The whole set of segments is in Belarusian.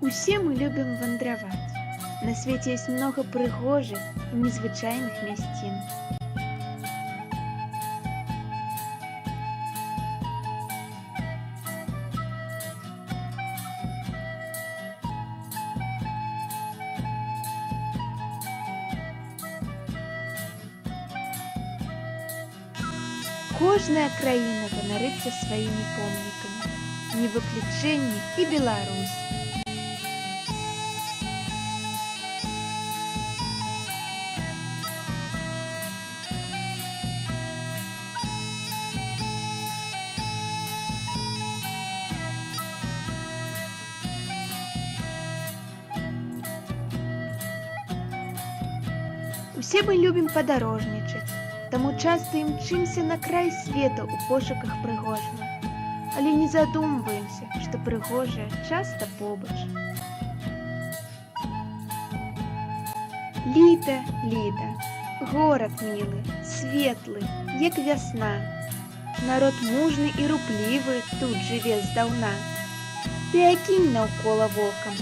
Усе мы любім вандраваць. На свеце ёсць многа прыгожых і незвычайных мясцін. Кожная краіна ганарыцца сваімі помнікамі. Не выключэнне і Беларусь. Усе мы любім падарожнічаць, таму часта імчымся на край света ў пошуках прыгожага. Але не задумваемся, што прыгожае часта побач. Літа, горад мілы, светлы, як вясна. Народ мужны і руплівы тут жыве здаўна. Ты акінь наўкола вокам,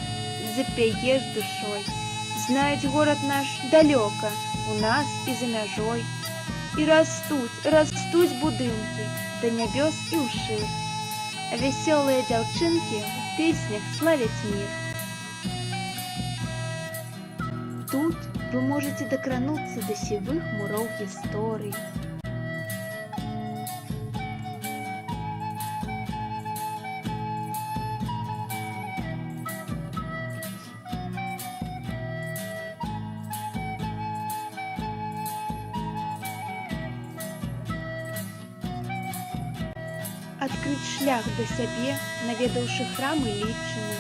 запяеш душой. Знаюць горад наш далёка, у нас і за мяжой. І растуць будынкі да нябёс і ўшыр. А вясёлыя дзяўчынкі ў песнях славяць мір. Тут вы можаце дакрануцца да сівых муроў гісторыі. Адкрыць шлях да сябе, наведаўшы храмы лічаны.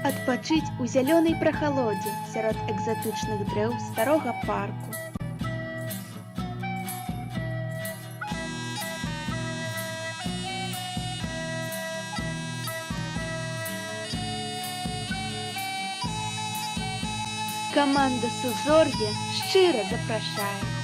Адпачыць у зялёнай прахалодзе сярод экзатычных дрэў старога парку. Каманда Сузор'я шчыра запрашае.